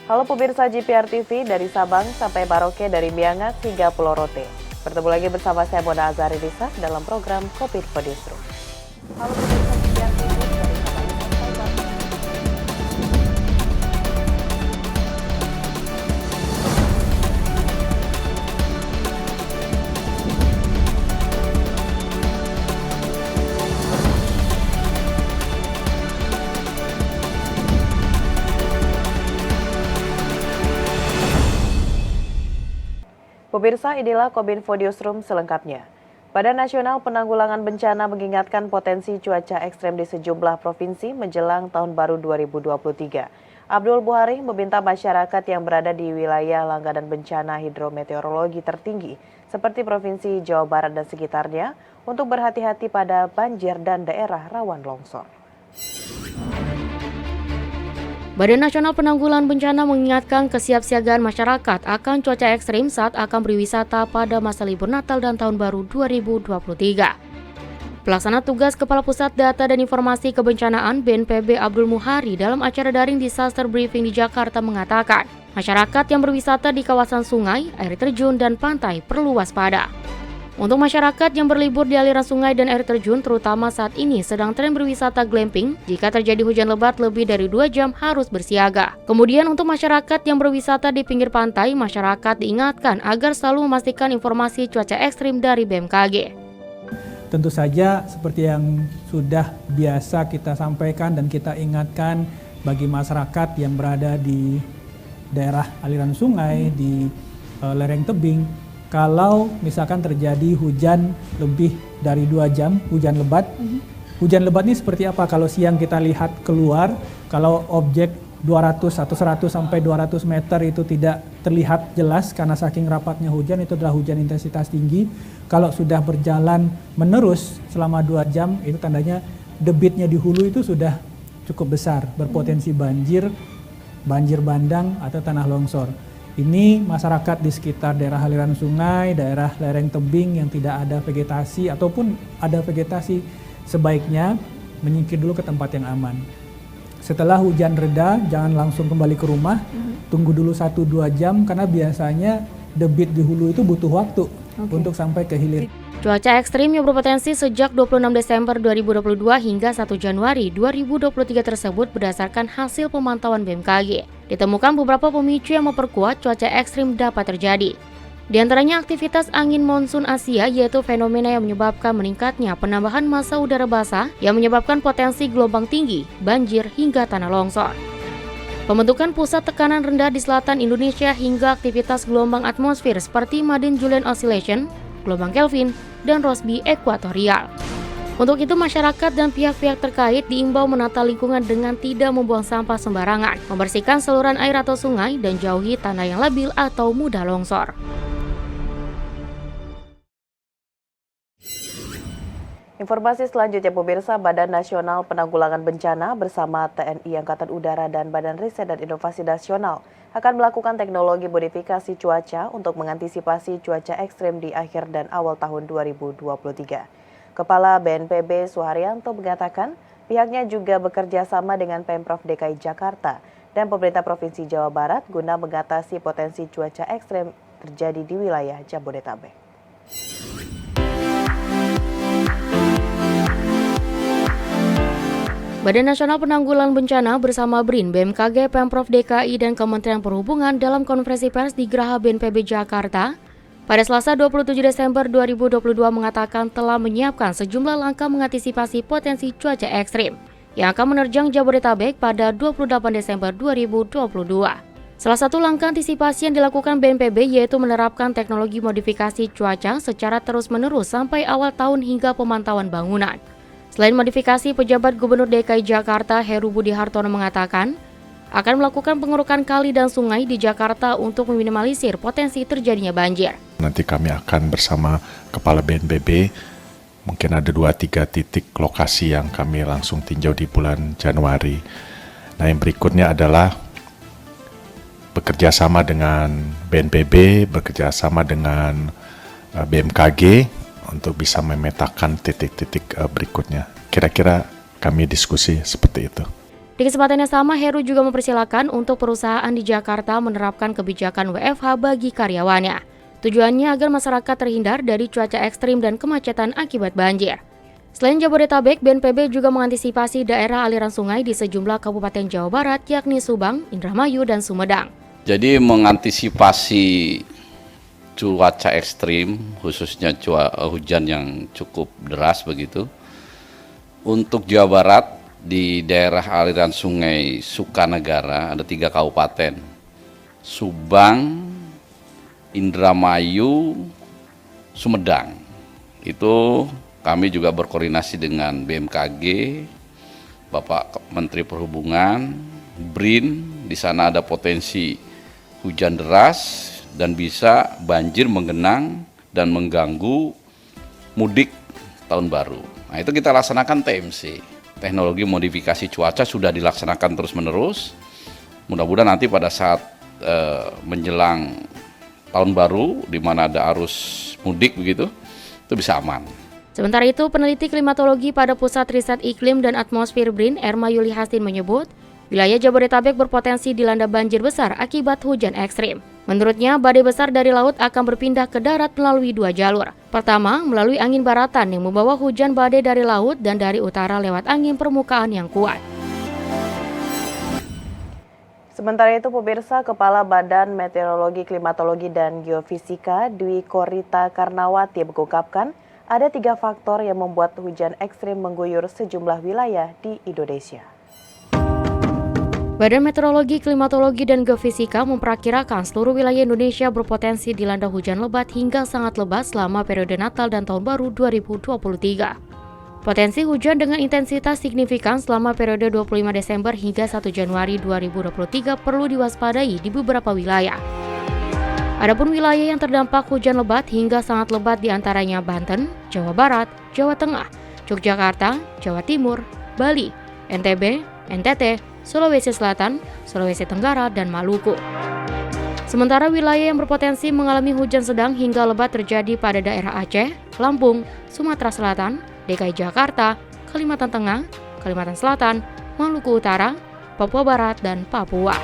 Halo pemirsa GPR TV dari Sabang sampai Maroke, dari Miangas hingga Pulau Rote. Bertemu lagi bersama saya Mona Azari Lisa dalam program Kopi Info Distro. Halo pemirsa GPR TV dari Sabang sampai Maroke. Pemirsa, inilah Kominfo Newsroom selengkapnya. Badan Nasional Penanggulangan Bencana mengingatkan potensi cuaca ekstrem di sejumlah provinsi menjelang Tahun Baru 2023. Abdul Buhari meminta masyarakat yang berada di wilayah langganan bencana hidrometeorologi tertinggi seperti Provinsi Jawa Barat dan sekitarnya untuk berhati-hati pada banjir dan daerah rawan longsor. Badan Nasional Penanggulangan Bencana mengingatkan kesiapsiagaan masyarakat akan cuaca ekstrim saat akan berwisata pada masa libur Natal dan Tahun Baru 2023. Pelaksana tugas Kepala Pusat Data dan Informasi Kebencanaan BNPB Abdul Muhari dalam acara daring disaster briefing di Jakarta mengatakan, masyarakat yang berwisata di kawasan sungai, air terjun, dan pantai perlu waspada. Untuk masyarakat yang berlibur di aliran sungai dan air terjun, terutama saat ini sedang tren berwisata glamping, jika terjadi hujan lebat lebih dari 2 jam harus bersiaga. Kemudian untuk masyarakat yang berwisata di pinggir pantai, masyarakat diingatkan agar selalu memastikan informasi cuaca ekstrim dari BMKG. Tentu saja seperti yang sudah biasa kita sampaikan dan kita ingatkan bagi masyarakat yang berada di daerah aliran sungai, di lereng tebing, kalau misalkan terjadi hujan lebih dari 2 jam, hujan lebat. Hujan lebat ini seperti apa? Kalau siang kita lihat keluar, kalau objek 200 atau 100 sampai 200 meter itu tidak terlihat jelas karena saking rapatnya hujan, itu adalah hujan intensitas tinggi. Kalau sudah berjalan menerus selama 2 jam, itu tandanya debitnya di hulu itu sudah cukup besar, berpotensi banjir, banjir bandang atau tanah longsor. Ini masyarakat di sekitar daerah aliran sungai, daerah lereng tebing yang tidak ada vegetasi ataupun ada vegetasi, sebaiknya menyingkir dulu ke tempat yang aman. Setelah hujan reda, jangan langsung kembali ke rumah, tunggu dulu 1-2 jam karena biasanya debit di hulu itu butuh waktu untuk sampai ke hilir. Cuaca ekstrim yang berpotensi sejak 26 Desember 2022 hingga 1 Januari 2023 tersebut berdasarkan hasil pemantauan BMKG. Ditemukan beberapa pemicu yang memperkuat cuaca ekstrim dapat terjadi. Di antaranya aktivitas angin monsun Asia, yaitu fenomena yang menyebabkan meningkatnya penambahan massa udara basah yang menyebabkan potensi gelombang tinggi, banjir, hingga tanah longsor. Pembentukan pusat tekanan rendah di selatan Indonesia hingga aktivitas gelombang atmosfer seperti Madden-Julian Oscillation, gelombang Kelvin, dan Rossby ekuatorial. Untuk itu, masyarakat dan pihak-pihak terkait diimbau menata lingkungan dengan tidak membuang sampah sembarangan, membersihkan saluran air atau sungai, dan jauhi tanah yang labil atau mudah longsor. Informasi selanjutnya pemirsa, Badan Nasional Penanggulangan Bencana bersama TNI Angkatan Udara dan Badan Riset dan Inovasi Nasional akan melakukan teknologi modifikasi cuaca untuk mengantisipasi cuaca ekstrim di akhir dan awal tahun 2023. Kepala BNPB Suharyanto mengatakan pihaknya juga bekerja sama dengan Pemprov DKI Jakarta dan pemerintah Provinsi Jawa Barat guna mengatasi potensi cuaca ekstrem terjadi di wilayah Jabodetabek. Badan Nasional Penanggulangan Bencana bersama BRIN, BMKG, Pemprov DKI, dan Kementerian Perhubungan dalam konferensi pers di Geraha BNPB Jakarta pada Selasa 27 Desember 2022 mengatakan telah menyiapkan sejumlah langkah mengantisipasi potensi cuaca ekstrim yang akan menerjang Jabodetabek pada 28 Desember 2022. Salah satu langkah antisipasi yang dilakukan BNPB yaitu menerapkan teknologi modifikasi cuaca secara terus-menerus sampai awal tahun hingga pemantauan bangunan. Selain modifikasi, pejabat Gubernur DKI Jakarta Heru Budi Hartono mengatakan akan melakukan pengurukan kali dan sungai di Jakarta untuk meminimalisir potensi terjadinya banjir. Nanti kami akan bersama Kepala BNPB, mungkin ada 2-3 titik lokasi yang kami langsung tinjau di bulan Januari. Nah, yang berikutnya adalah bekerja sama dengan BNPB, bekerja sama dengan BMKG untuk bisa memetakan titik-titik berikutnya. Kira-kira kami diskusi seperti itu. Di kesempatan yang sama, Heru juga mempersilahkan untuk perusahaan di Jakarta menerapkan kebijakan WFH bagi karyawannya. Tujuannya agar masyarakat terhindar dari cuaca ekstrim dan kemacetan akibat banjir. Selain Jabodetabek, BNPB juga mengantisipasi daerah aliran sungai di sejumlah kabupaten Jawa Barat, yakni Subang, Indramayu, dan Sumedang. Jadi mengantisipasi cuaca ekstrim, khususnya hujan yang cukup deras begitu. Untuk Jawa Barat, di daerah aliran sungai Sukanegara ada 3 kabupaten, Subang, Indramayu, Sumedang. Itu kami juga berkoordinasi dengan BMKG, Bapak Menteri Perhubungan, BRIN. Di sana ada potensi hujan deras dan bisa banjir menggenang dan mengganggu mudik tahun baru. Nah, itu kita laksanakan TMC. Teknologi modifikasi cuaca sudah dilaksanakan terus-menerus. Mudah-mudahan nanti pada saat menjelang tahun baru, di mana ada arus mudik begitu, itu bisa aman. Sementara itu, peneliti klimatologi pada Pusat Riset Iklim dan Atmosfer BRIN, Erma Yuli Hastin menyebut, wilayah Jabodetabek berpotensi dilanda banjir besar akibat hujan ekstrim. Menurutnya, badai besar dari laut akan berpindah ke darat melalui 2 jalur. Pertama, melalui angin baratan yang membawa hujan badai dari laut dan dari utara lewat angin permukaan yang kuat. Sementara itu, pemirsa, Kepala Badan Meteorologi, Klimatologi, dan Geofisika Dwi Korita Karnawati mengungkapkan ada 3 faktor yang membuat hujan ekstrim mengguyur sejumlah wilayah di Indonesia. Badan Meteorologi, Klimatologi, dan Geofisika memperkirakan seluruh wilayah Indonesia berpotensi dilanda hujan lebat hingga sangat lebat selama periode Natal dan Tahun Baru 2023. Potensi hujan dengan intensitas signifikan selama periode 25 Desember hingga 1 Januari 2023 perlu diwaspadai di beberapa wilayah. Adapun wilayah yang terdampak hujan lebat hingga sangat lebat diantaranya Banten, Jawa Barat, Jawa Tengah, Yogyakarta, Jawa Timur, Bali, NTB, NTT, Sulawesi Selatan, Sulawesi Tenggara, dan Maluku. Sementara wilayah yang berpotensi mengalami hujan sedang hingga lebat terjadi pada daerah Aceh, Lampung, Sumatera Selatan, DKI Jakarta, Kalimantan Tengah, Kalimantan Selatan, Maluku Utara, Papua Barat, dan Papua.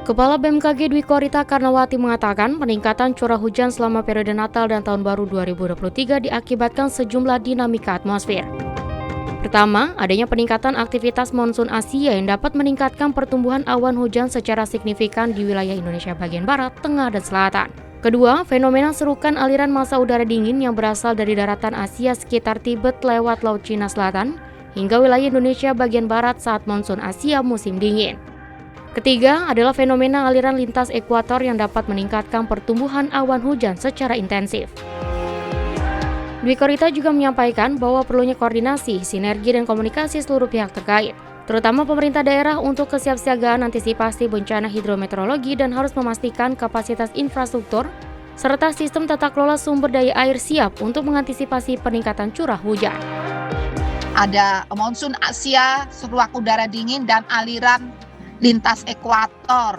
Kepala BMKG Dwi Korita Karnawati mengatakan peningkatan curah hujan selama periode Natal dan Tahun Baru 2023 diakibatkan sejumlah dinamika atmosfer. Pertama, adanya peningkatan aktivitas monsun Asia yang dapat meningkatkan pertumbuhan awan hujan secara signifikan di wilayah Indonesia bagian barat, tengah, dan selatan. Kedua, fenomena serukan aliran massa udara dingin yang berasal dari daratan Asia sekitar Tibet lewat Laut Cina Selatan hingga wilayah Indonesia bagian barat saat monsun Asia musim dingin. Ketiga, adalah fenomena aliran lintas ekuator yang dapat meningkatkan pertumbuhan awan hujan secara intensif. Dwi Korita juga menyampaikan bahwa perlunya koordinasi, sinergi, dan komunikasi seluruh pihak terkait, terutama pemerintah daerah untuk kesiapsiagaan antisipasi bencana hidrometeorologi dan harus memastikan kapasitas infrastruktur serta sistem tata kelola sumber daya air siap untuk mengantisipasi peningkatan curah hujan. Ada monsun Asia, seruak udara dingin, dan aliran lintas ekuator.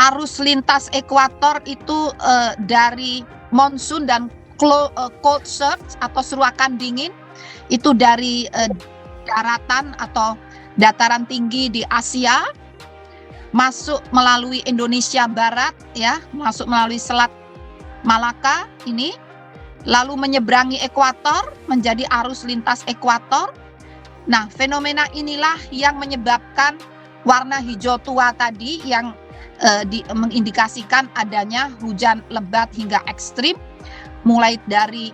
Arus lintas ekuator itu dari monsun dan cold surge atau seruakan dingin itu dari daratan atau dataran tinggi di Asia masuk melalui Indonesia Barat, ya, masuk melalui Selat Malaka ini, lalu menyeberangi ekuator menjadi arus lintas ekuator. Nah, fenomena inilah yang menyebabkan warna hijau tua tadi yang mengindikasikan adanya hujan lebat hingga ekstrim. Mulai dari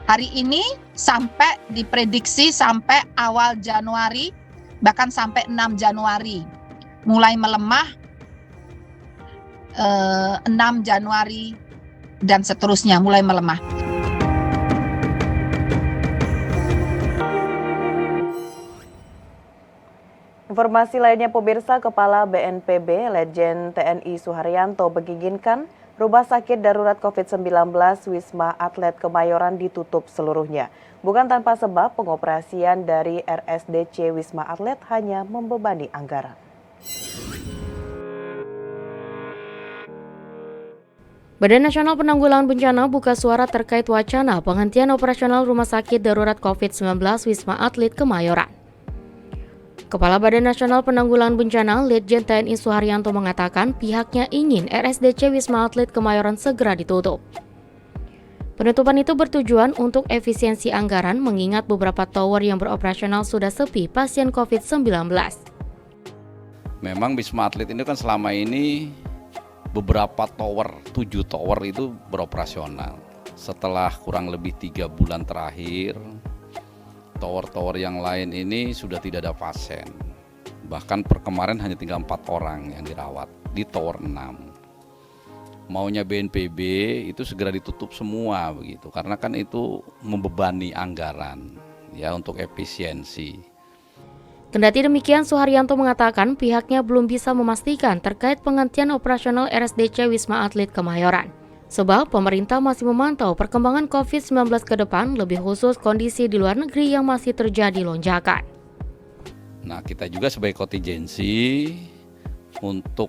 hari ini sampai diprediksi sampai awal Januari, bahkan sampai 6 Januari. Mulai melemah 6 Januari dan seterusnya mulai melemah. Informasi lainnya, pemirsa, Kepala BNPB Letjen TNI Suharyanto menginginkan Rumah Sakit Darurat COVID-19 Wisma Atlet Kemayoran ditutup seluruhnya. Bukan tanpa sebab, pengoperasian dari RSDC Wisma Atlet hanya membebani anggaran. Badan Nasional Penanggulangan Bencana buka suara terkait wacana penghentian operasional Rumah Sakit Darurat COVID-19 Wisma Atlet Kemayoran. Kepala Badan Nasional Penanggulangan Bencana Letjen TNI Suharyanto mengatakan pihaknya ingin RSDC Wisma Atlet Kemayoran segera ditutup. Penutupan itu bertujuan untuk efisiensi anggaran mengingat beberapa tower yang beroperasional sudah sepi pasien COVID-19. Memang Wisma Atlet ini kan selama ini beberapa tower, 7 tower itu beroperasional. Setelah kurang lebih 3 bulan terakhir, tower-tower yang lain ini sudah tidak ada pasien. Bahkan per kemarin hanya tinggal 4 orang yang dirawat di tower 6. Maunya BNPB itu segera ditutup semua begitu, karena kan itu membebani anggaran ya untuk efisiensi. Kendati demikian, Suharyanto mengatakan pihaknya belum bisa memastikan terkait penghentian operasional RSDC Wisma Atlet Kemayoran. Sebab pemerintah masih memantau perkembangan COVID-19 ke depan, lebih khusus kondisi di luar negeri yang masih terjadi lonjakan. Nah, kita juga sebagai kontingensi untuk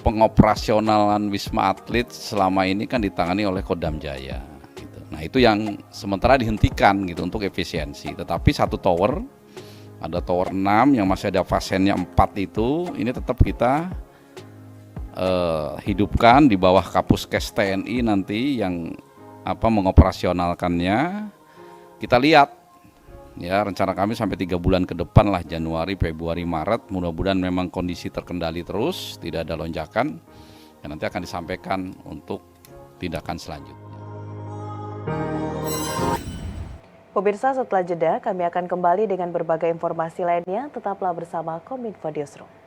pengoperasionalan Wisma Atlet selama ini kan ditangani oleh Kodam Jaya. Gitu. Nah, itu yang sementara dihentikan gitu untuk efisiensi. Tetapi satu tower, ada tower 6 yang masih ada pasiennya 4 itu, ini tetap kita hidupkan di bawah Kapuskes TNI nanti yang mengoperasionalkannya. Kita lihat ya, rencana kami sampai 3 bulan ke depan lah, Januari, Februari, Maret, mudah-mudahan memang kondisi terkendali terus, tidak ada lonjakan, dan nanti akan disampaikan untuk tindakan selanjutnya. Pemirsa, setelah jeda kami akan kembali dengan berbagai informasi lainnya. Tetaplah bersama Kominfo Newsroom.